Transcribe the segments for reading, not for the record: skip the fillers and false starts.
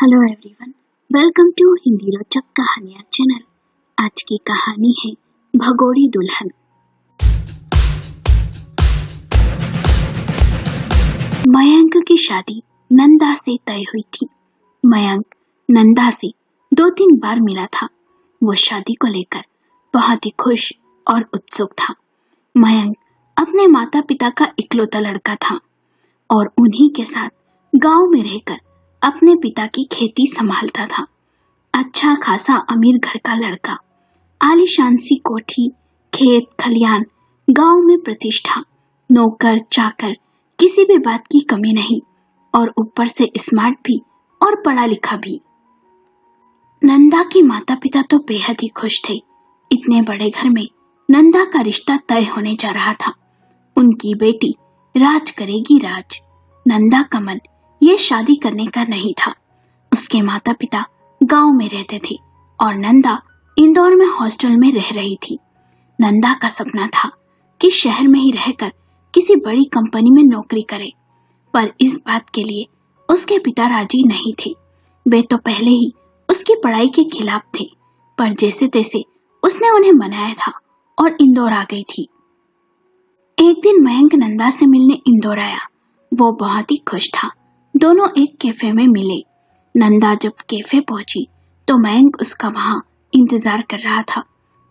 Hello everyone, welcome to Hindi रोचक कहानियाँ channel. आज की कहानी है भगोड़ी दुल्हन। मयंक की शादी नंदा से तय हुई थी। मयंक नंदा से 2-3 बार मिला था। वो शादी को लेकर बहुत ही खुश और उत्सुक था। मयंक अपने माता पिता का इकलौता लड़का था और उन्हीं के साथ गांव में रहकर अपने पिता की खेती संभालता था। अच्छा खासा अमीर घर का लड़का, आलीशान सी कोठी, खेत खलियान, गांव में प्रतिष्ठा, नौकर चाकर, किसी भी बात की कमी नहीं और ऊपर से स्मार्ट भी और पढ़ा लिखा भी। नंदा के माता पिता तो बेहद ही खुश थे। इतने बड़े घर में नंदा का रिश्ता तय होने जा रहा था। उनकी बेटी राज करेगी राज। नंदा का मन ये शादी करने का नहीं था। उसके माता पिता गांव में रहते थे और नंदा इंदौर में हॉस्टल में रह रही थी। नंदा का सपना था कि शहर में ही रहकर किसी बड़ी कंपनी में नौकरी करे, पर इस बात के लिए उसके पिता राजी नहीं थे। वे तो पहले ही उसकी पढ़ाई के खिलाफ थे, पर जैसे तैसे उसने उन्हें मनाया था और इंदौर आ गई थी। एक दिन मयंक नंदा से मिलने इंदौर आया। वो बहुत ही खुश था। दोनों एक कैफे में मिले। नंदा जब कैफे पहुंची तो मयंक उसका वहां इंतजार कर रहा था।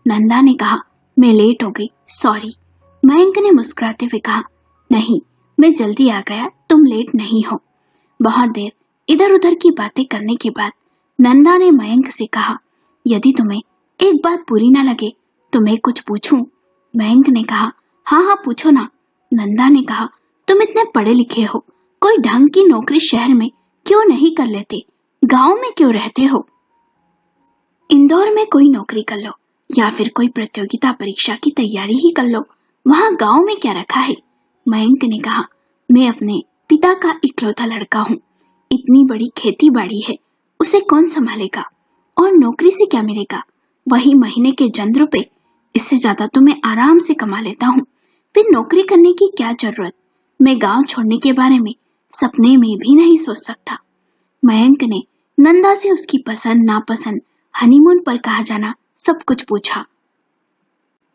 नंदा ने कहा, मैं लेट हो गई, सॉरी। मयंक ने मुस्कुराते हुए कहा, नहीं, मैं जल्दी आ गया, तुम लेट नहीं हो। बहुत देर इधर उधर की बातें करने के बाद नंदा ने मयंक से कहा, यदि तुम्हें एक बात बुरी ना लगे तो मैं कुछ पूछूं? मयंक ने कहा, हाँ हाँ पूछो ना। नंदा ने कहा, तुम इतने पढ़े लिखे हो, कोई ढंग की नौकरी शहर में क्यों नहीं कर लेते? गांव में क्यों रहते हो? इंदौर में कोई नौकरी कर लो या फिर कोई प्रतियोगिता परीक्षा की तैयारी ही कर लो, वहां गांव में क्या रखा है? मयंक ने कहा, मैं अपने पिता का इकलौता लड़का हूँ। इतनी बड़ी खेती बाड़ी है, उसे कौन संभालेगा? और नौकरी से क्या मिलेगा? वही महीने के चंद रुपए। इससे ज्यादा तो मैं आराम से कमा लेता हूँ। फिर नौकरी करने की क्या जरूरत? मैं गांव छोड़ने के बारे में सपने में भी नहीं सोच सकता। मयंक ने नंदा से उसकी पसंद नापसंद, हनीमून पर कहा जाना सब कुछ पूछा।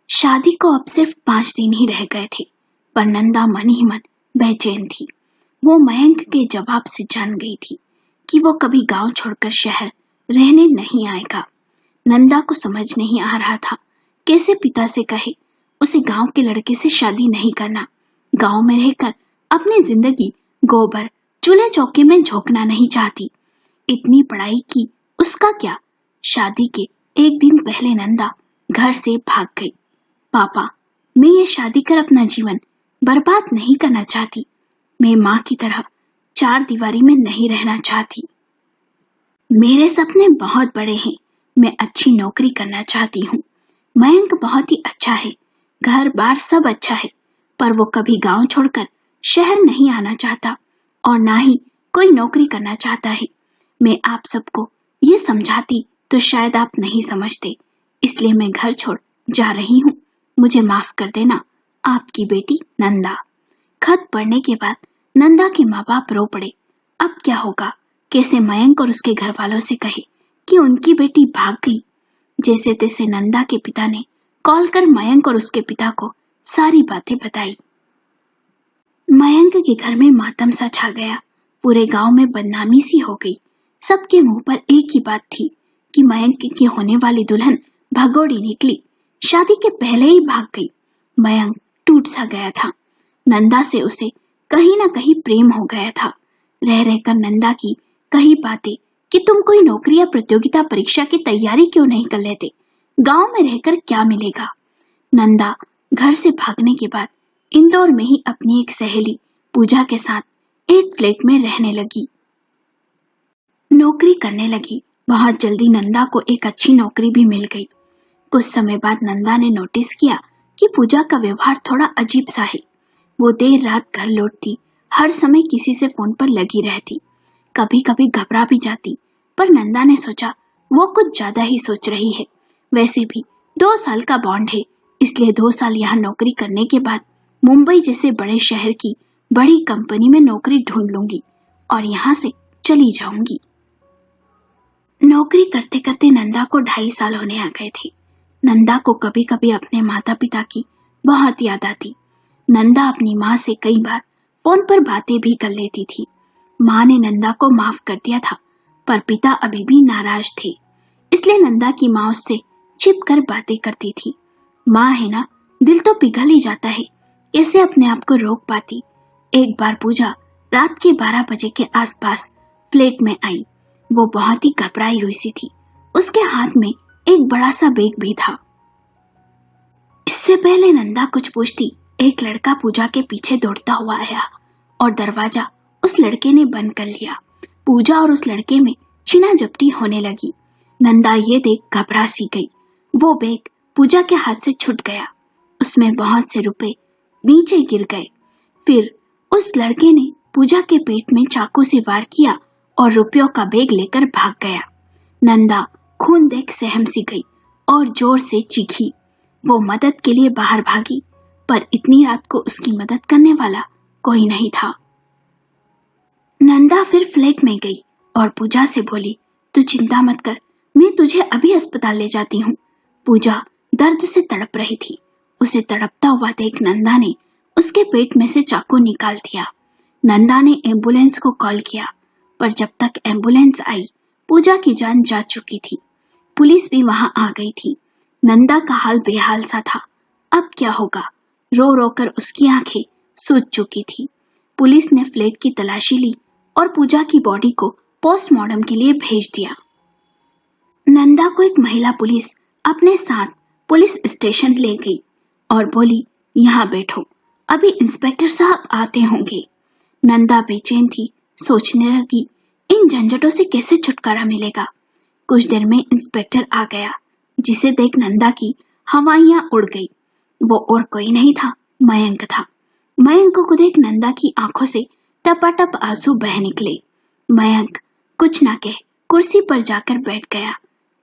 शादी को अब सिर्फ 5 दिन ही रह गए थे, पर नंदा मन ही मन बेचैन थी। वो मयंक के जवाब से जान गई थी कि वो कभी गांव छोड़कर शहर रहने नहीं आएगा। नंदा को समझ नहीं आ रहा था कैसे पिता से कहे उसे गांव के लड़के से शादी नहीं करना। गांव में रहकर अपनी जिंदगी गोबर चूल्हे चौके में झोंकना नहीं चाहती। इतनी पढ़ाई की उसका क्या? शादी के एक दिन पहले नंदा घर से भाग गई। पापा, मैं ये शादी कर अपना जीवन बर्बाद नहीं करना चाहती। मैं माँ की तरह 4 दीवारी में नहीं रहना चाहती। मेरे सपने बहुत बड़े हैं। मैं अच्छी नौकरी करना चाहती हूँ। मयंक बहुत ही अच्छा है, घर बार सब अच्छा है, पर वो कभी गांव छोड़कर शहर नहीं आना चाहता और ना ही कोई नौकरी करना चाहता है। मैं आप सबको ये समझाती तो शायद आप नहीं समझते, इसलिए मैं घर छोड़ जा रही हूँ। मुझे माफ कर देना, आपकी बेटी नंदा। खत पढ़ने के बाद नंदा के माँ बाप रो पड़े। अब क्या होगा? कैसे मयंक और उसके घर वालों से कहे कि उनकी बेटी भाग गई? जैसे तैसे नंदा के पिता ने कॉल कर मयंक और उसके पिता को सारी बातें बताई। मयंक के घर में मातम सा छा गया। पूरे गांव में बदनामी सी हो गई। सबके मुंह पर एक ही बात थी कि मयंक की होने वाली दुल्हन भगोड़ी निकली, शादी के पहले ही भाग गई। मयंक टूट सा गया था। नंदा से उसे कहीं ना कहीं प्रेम हो गया था। रह रहकर नंदा की कही बातें कि तुम कोई नौकरी या प्रतियोगिता परीक्षा की तैयारी क्यों नहीं कर लेते? गांव में रहकर क्या मिलेगा? नंदा घर से भागने के बाद इंदौर में ही अपनी एक सहेली पूजा के साथ एक फ्लैट में रहने लगी, नौकरी करने लगी। बहुत जल्दी नंदा को एक अच्छी नौकरी भी मिल गई। कुछ समय बाद नंदा ने नोटिस किया कि पूजा का व्यवहार थोड़ा अजीब सा है। वो देर रात घर लौटती, हर समय किसी से फोन पर लगी रहती, कभी कभी घबरा भी जाती। पर नंदा ने सोचा वो कुछ ज्यादा ही सोच रही है। वैसे भी 2 साल का बॉन्ड है, इसलिए 2 साल यहाँ नौकरी करने के बाद मुंबई जैसे बड़े शहर की बड़ी कंपनी में नौकरी ढूंढ लूंगी और यहाँ से चली जाऊंगी। नौकरी करते करते नंदा को 2.5 साल होने आ गए थे। नंदा को कभी कभी अपने माता पिता की बहुत याद आती। नंदा अपनी माँ से कई बार फोन पर बातें भी कर लेती थी। माँ ने नंदा को माफ कर दिया था, पर पिता अभी भी नाराज थे। इसलिए नंदा की माँ उससे छिप कर बातें करती थी। माँ है ना, दिल तो पिघल ही जाता है, कैसे अपने आप को रोक पाती। एक बार पूजा रात के 12 बजे के आसपास फ्लैट में आई। वो बहुत ही घबराई हुई सी थी। उसके हाथ में एक बड़ा सा बैग भी था। इससे पहले नंदा कुछ पूछती, एक लड़का पूजा के पीछे दौड़ता हुआ आया और दरवाजा उस लड़के ने बंद कर लिया। पूजा और उस लड़के में छीना झपटी होने लगी। नंदा ये देख घबरा सी गई। वो बैग पूजा के हाथ से छूट गया। उसमें बहुत से रुपए नीचे गिर गए। फिर उस लड़के ने पूजा के पेट में चाकू से वार किया और रुपयों का बैग लेकर भाग गया। नंदा खून देख सहम सी गई और जोर से चीखी। वो मदद के लिए बाहर भागी, पर इतनी रात को उसकी मदद करने वाला कोई नहीं था। नंदा फिर फ्लैट में गई और पूजा से बोली, तू चिंता मत कर, मैं तुझे अभी अस्पताल ले जाती हूँ। पूजा दर्द से तड़प रही थी। उसे तड़पता हुआ देख नंदा ने उसके पेट में से चाकू निकाल दिया। नंदा ने एम्बुलेंस को कॉल किया, पर जब तक एम्बुलेंस आई पूजा की जान जा चुकी थी। पुलिस भी वहां आ गई थी। नंदा का हाल बेहाल सा था। अब क्या होगा? रो रो कर उसकी आंखें सूज चुकी थी। पुलिस ने फ्लैट की तलाशी ली और पूजा की बॉडी को पोस्टमार्टम के लिए भेज दिया। नंदा को एक महिला पुलिस अपने साथ पुलिस स्टेशन ले गई और बोली, यहाँ बैठो, अभी इंस्पेक्टर साहब आते होंगे। नंदा बेचैन थी, सोचने लगी, इन झंझटों से कैसे छुटकारा मिलेगा। कुछ देर में इंस्पेक्टर आ गया, जिसे देख नंदा की हवाइयां उड़ गई। वो और कोई नहीं था, मयंक था। मयंक को देख नंदा की आंखों से टपाटप आंसू बह निकले। मयंक कुछ ना कह कुर्सी पर जाकर बैठ गया।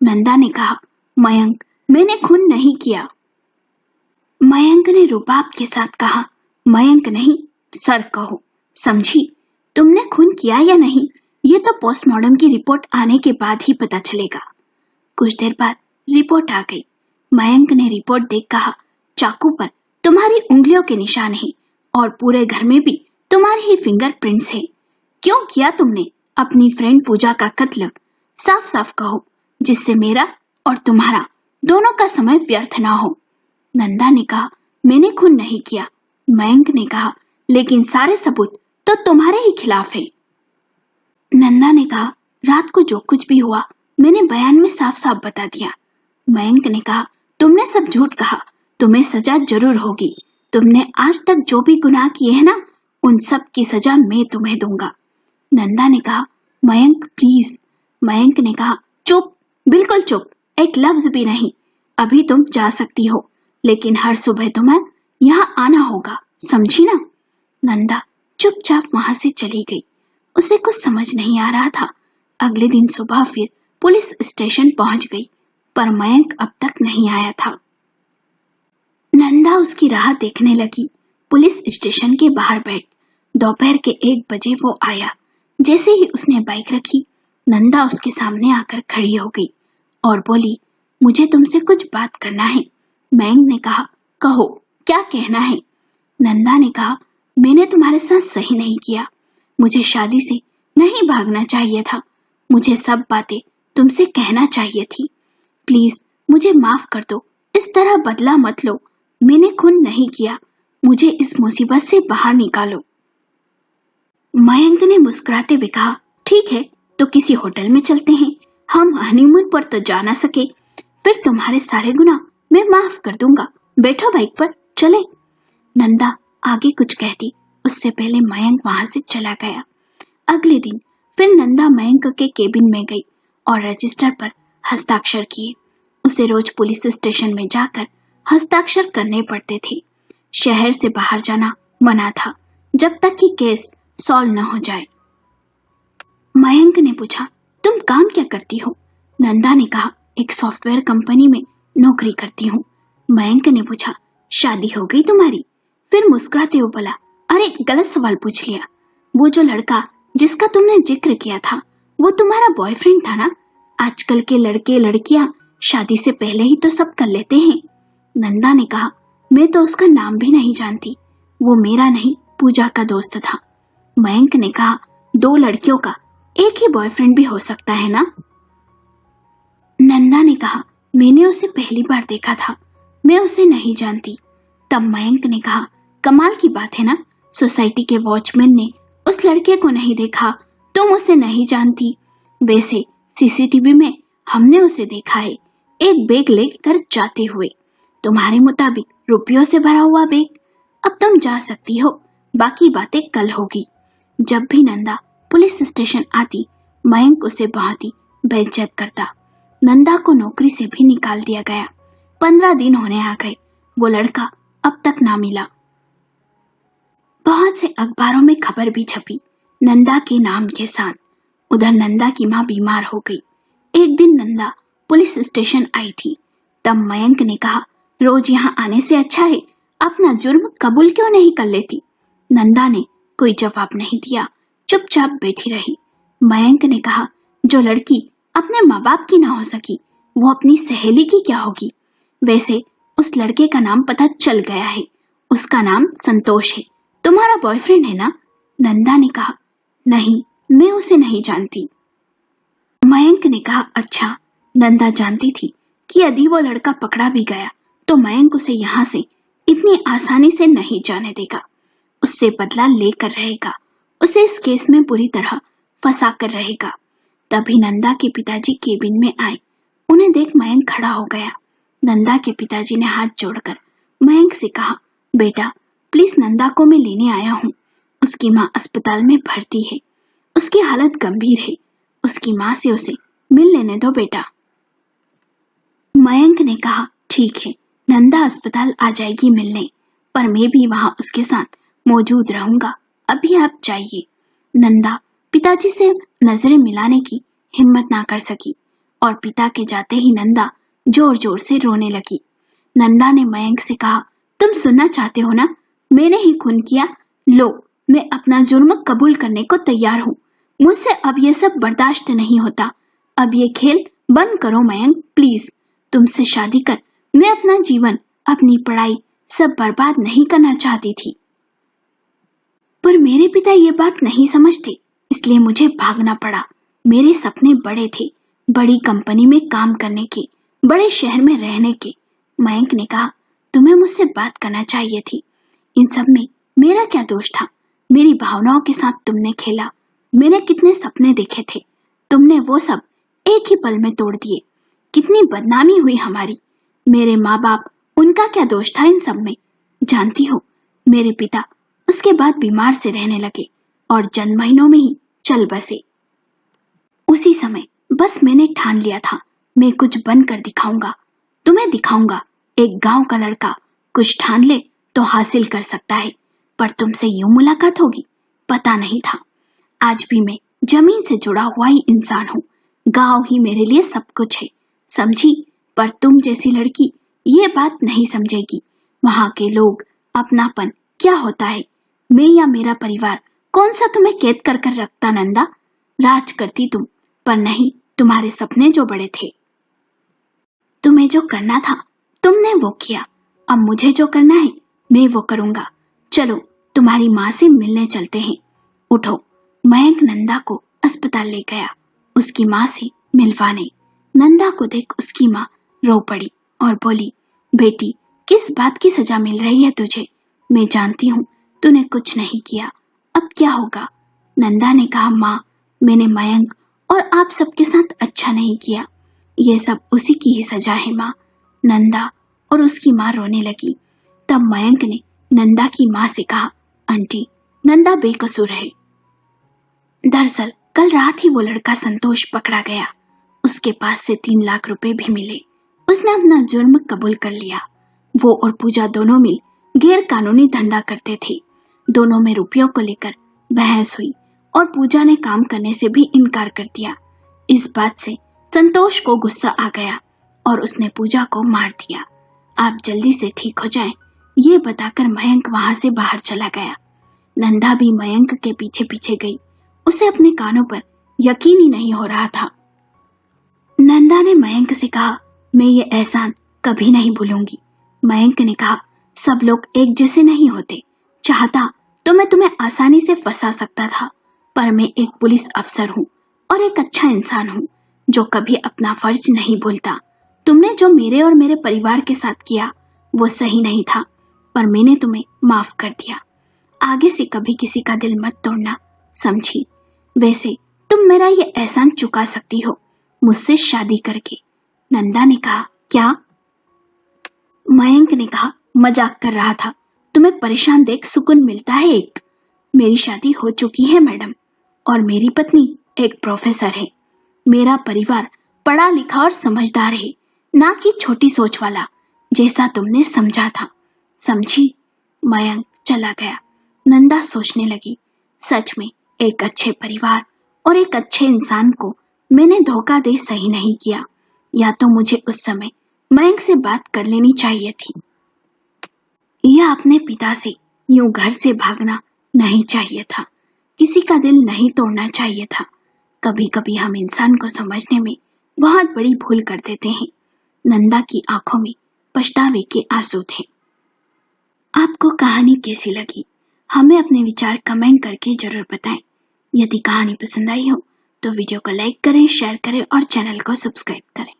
नंदा ने कहा, मयंक, मैंने खून नहीं किया। मयंक ने रुबाब के साथ कहा, मयंक नहीं, सर कहो, समझी? तुमने खून किया या नहीं, ये तो पोस्टमार्टम की रिपोर्ट आने के बाद ही पता चलेगा। कुछ देर बाद रिपोर्ट आ गई। मयंक ने रिपोर्ट देख कहा, चाकू पर तुम्हारी उंगलियों के निशान हैं और पूरे घर में भी तुम्हारे ही फिंगरप्रिंट्स हैं। क्यों किया तुमने अपनी फ्रेंड पूजा का कत्ल? साफ साफ कहो, जिससे मेरा और तुम्हारा दोनों का समय व्यर्थ ना हो। नंदा ने कहा, मैंने खून नहीं किया। मयंक ने कहा, लेकिन सारे सबूत तो तुम्हारे ही खिलाफ है। नंदा ने कहा, रात को जो कुछ भी हुआ मैंने बयान में साफ साफ बता दिया। मयंक ने कहा, तुमने सब झूठ कहा, तुम्हें सजा जरूर होगी। तुमने आज तक जो भी गुनाह किए हैं ना, उन सब की सजा मैं तुम्हें दूंगा। नंदा ने कहा, मयंक प्लीज। मयंक ने कहा, चुप, बिल्कुल चुप, एक लफ्ज भी नहीं। अभी तुम जा सकती हो, लेकिन हर सुबह तुम्हें यहाँ आना होगा, समझी ना? नंदा चुपचाप वहां से चली गई। उसे कुछ समझ नहीं आ रहा था। अगले दिन सुबह फिर पुलिस स्टेशन पहुंच गई, पर मयंक अब तक नहीं आया था। नंदा उसकी राह देखने लगी। पुलिस स्टेशन के बाहर बैठ दोपहर के 1 बजे वो आया। जैसे ही उसने बाइक रखी, नंदा उसके सामने आकर खड़ी हो गई और बोली, मुझे तुमसे कुछ बात करना है। मयंक ने कहा, कहो, क्या कहना है? नंदा ने कहा, मैंने तुम्हारे साथ सही नहीं किया। मुझे शादी से नहीं भागना चाहिए था। मुझे सब बातें तुमसे कहना चाहिए थी। प्लीज मुझे माफ कर दो, इस तरह बदला मत लो। मैंने खून नहीं किया, मुझे इस मुसीबत से बाहर निकालो। मयंक ने मुस्कुराते हुए कहा, ठीक है, तो किसी होटल में चलते हैं। हम हनीमून पर तो जा ना सके, फिर तुम्हारे सारे गुनाह मैं माफ कर दूंगा। बैठो बाइक पर, चले। नंदा आगे कुछ कहती, उससे पहले मयंक वहां से चला गया। अगले दिन फिर नंदा मयंक के केबिन में गई और रजिस्टर पर हस्ताक्षर किए। उसे रोज पुलिस स्टेशन में जाकर हस्ताक्षर करने पड़ते थे। शहर से बाहर जाना मना था, जब तक कि केस सॉल्व न हो जाए। मयंक ने पूछा, तुम काम क्या करती हो? नंदा ने कहा, एक सॉफ्टवेयर कंपनी में नौकरी करती हूँ। मयंक ने पूछा, शादी हो गई तुम्हारी? फिर मुस्कुराते हुए बोला, अरे गलत सवाल पूछ लिया। वो जो लड़का जिसका तुमने जिक्र किया था, वो तुम्हारा बॉयफ्रेंड था ना? आजकल के लड़के लड़कियां शादी से पहले ही तो सब कर लेते हैं। नंदा ने कहा, मैं तो उसका नाम भी नहीं जानती, वो मेरा नहीं पूजा का दोस्त था। मयंक ने कहा, 2 लड़कियों का एक ही बॉयफ्रेंड भी हो सकता है ना? नंदा ने कहा, मैंने उसे पहली बार देखा था, मैं उसे नहीं जानती। तब मयंक ने कहा, कमाल की बात है ना, सोसाइटी के वॉचमैन ने उस लड़के को नहीं देखा, तुम उसे नहीं जानती। वैसे सीसीटीवी में हमने उसे देखा है, एक बैग लेकर जाते हुए, तुम्हारे मुताबिक रुपयों से भरा हुआ बैग। अब तुम जा सकती हो, बाकी बातें कल होगी। जब भी नंदा पुलिस स्टेशन आती, मयंक उसे बहुत ही बेइज्जत करता। नंदा को नौकरी से भी निकाल दिया गया। 15 दिन होने आ गए, वो लड़का अब तक ना मिला। बहुत से अखबारों में खबर भी छपी नंदा के नाम के साथ। उधर नंदा की माँ बीमार हो गई। एक दिन नंदा पुलिस स्टेशन आई थी। तब मयंक ने कहा, रोज यहाँ आने से अच्छा है अपना जुर्म कबूल क्यों नहीं कर लेती? नंदा ने कोई जवाब नहीं दिया, चुपचाप बैठी रही। मयंक ने कहा, जो लड़की अपने माँ बाप की ना हो सकी, वो अपनी सहेली की क्या होगी? वैसे उस लड़के का नाम पता चल गया है, उसका नाम संतोष है, तुम्हारा बॉयफ्रेंड है ना? नंदा ने कहा, नहीं, मैं उसे नहीं जानती। मयंक ने कहा, अच्छा। नंदा जानती थी कि यदि वो लड़का पकड़ा भी गया तो मयंक उसे यहाँ से इतनी आसानी से नहीं जाने देगा, उससे बदला लेकर रहेगा, उसे इस केस में पूरी तरह फंसा कर रहेगा। तभी नंदा के पिताजी केबिन में आए। उन्हें देख मयंक खड़ा हो गया। नंदा के पिताजी ने हाथ जोड़कर मयंक से कहा, बेटा प्लीज नंदा को मैं लेने आया हूँ, उसकी माँ अस्पताल में भर्ती है, उसकी हालत गंभीर है, उसकी माँ से उसे मिल लेने दो बेटा। मयंक ने कहा, ठीक है, नंदा अस्पताल आ जाएगी मिलने, पर मैं भी वहां उसके साथ मौजूद रहूंगा, अभी आप जाइए। नंदा पिताजी से नजरें मिलाने की हिम्मत ना कर सकी और पिता के जाते ही नंदा जोर जोर से रोने लगी। नंदा ने मयंक से कहा, तुम सुनना चाहते हो ना, मैंने ही खून किया, लो मैं अपना जुर्म कबूल करने को तैयार हूँ, मुझसे अब ये सब बर्दाश्त नहीं होता, अब ये खेल बंद करो मयंक प्लीज, तुमसे शादी कर मैं अपना जीवन, अपनी पढ़ाई सब बर्बाद नहीं करना चाहती थी, पर मेरे पिता ये बात नहीं समझते, इसलिए मुझे भागना पड़ा। मेरे सपने बड़े थे, बड़ी कंपनी में काम करने के, बड़े शहर में रहने के। मयंक ने कहा, तुम्हें मुझसे बात करना चाहिए थी, इन सब में मेरा क्या दोष था? मेरी भावनाओं के साथ तुमने खेला, मैंने कितने सपने देखे थे, तुमने वो सब एक ही पल में तोड़ दिए। कितनी बदनामी हुई हमारी, मेरे माँ बाप, उनका क्या दोष था इन सब में? जानती हो, मेरे पिता उसके बाद बीमार से रहने लगे और चंद महीनों में ही चल बसे। उसी समय बस मैंने ठान लिया था, मैं कुछ बनकर दिखाऊंगा, तुम्हें दिखाऊंगा, एक गांव का लड़का कुछ ठान ले तो हासिल कर सकता है, पर तुमसे यूं मुलाकात होगी पता नहीं था। आज भी मैं जमीन से जुड़ा हुआ ही इंसान हूँ, गांव ही मेरे लिए सब कुछ है, समझी? पर तुम जैसी लड़की ये बात नहीं समझेगी, वहां के लोग, अपनापन क्या होता है। मैं या मेरा परिवार कौन सा तुम्हें कैद कर कर रखता नंदा? राज करती तुम, पर नहीं, तुम्हारे सपने जो बड़े थे। तुम्हें जो करना था तुमने वो किया, अब मुझे जो करना है मैं वो करूंगा। चलो तुम्हारी माँ से मिलने चलते हैं, उठो। मयंक नंदा को अस्पताल ले गया, उसकी माँ से मिलवाने। नंदा को देख उसकी माँ रो पड़ी और बोली, बेटी किस बात की सजा मिल रही है तुझे? मैं जानती हूँ तूने कुछ नहीं किया, अब क्या होगा? नंदा ने कहा, माँ मैंने मयंक और आप सबके साथ अच्छा नहीं किया, ये सब उसी की ही सजा है माँ। नंदा और उसकी माँ रोने लगी। तब मयंक ने नंदा की माँ से कहा, आंटी नंदा बेकसूर है, दरअसल कल रात ही वो लड़का संतोष पकड़ा गया, उसके पास से 3 लाख रुपए भी मिले, उसने अपना जुर्म कबूल कर लिया। वो और पूजा दोनों मिल गैर कानूनी धंधा करते थे, दोनों में रुपयों को लेकर बहस हुई और पूजा ने काम करने से भी इनकार कर दिया। इस बात से संतोष को गुस्सा आ गया और उसने पूजा को मार दिया। आप जल्दी से ठीक हो जाएं, ये बताकर मयंक वहां से बाहर चला गया। नंदा भी मयंक के पीछे पीछे गई, उसे अपने कानों पर यकीन ही नहीं हो रहा था। नंदा ने मयंक से कहा, मैं ये एहसान कभी नहीं भूलूंगी। मयंक ने कहा, सब लोग एक जैसे नहीं होते। चाहता तो मैं तुम्हें आसानी से फंसा सकता था, पर मैं एक पुलिस अफसर हूँ और एक अच्छा इंसान हूँ जो कभी अपना फर्ज नहीं भूलता। तुमने जो मेरे और मेरे परिवार के साथ किया वो सही नहीं था, पर मैंने तुम्हें माफ कर दिया। आगे से कभी किसी का दिल मत तोड़ना, समझी? वैसे तुम मेरा ये एहसान चुका सकती हो मुझसे शादी करके। नंदा ने कहा, क्या? मयंक ने कहा, मजाक कर रहा था। तुम्हें परेशान देख सुकून मिलता है एक। मेरी शादी हो चुकी है मैडम, और मेरी पत्नी एक प्रोफेसर है। मेरा परिवार पढ़ा लिखा और समझदार है, ना कि छोटी सोच वाला जैसा तुमने समझा था, समझी? मयंक चला गया। नंदा सोचने लगी, सच में एक अच्छे परिवार और एक अच्छे इंसान को मैंने धोखा दे सही नहीं किया, या तो मुझे उस समय मयंक से बात कर लेनी चाहिए थी, या अपने पिता से यूं घर से भागना नहीं चाहिए था। किसी का दिल नहीं तोड़ना चाहिए था। कभी कभी हम इंसान को समझने में बहुत बड़ी भूल कर देते हैं। नंदा की आंखों में पछतावे के आंसू थे। आपको कहानी कैसी लगी? हमें अपने विचार कमेंट करके जरूर बताएं। यदि कहानी पसंद आई हो तो वीडियो को लाइक करें, शेयर करें और चैनल को सब्सक्राइब करें।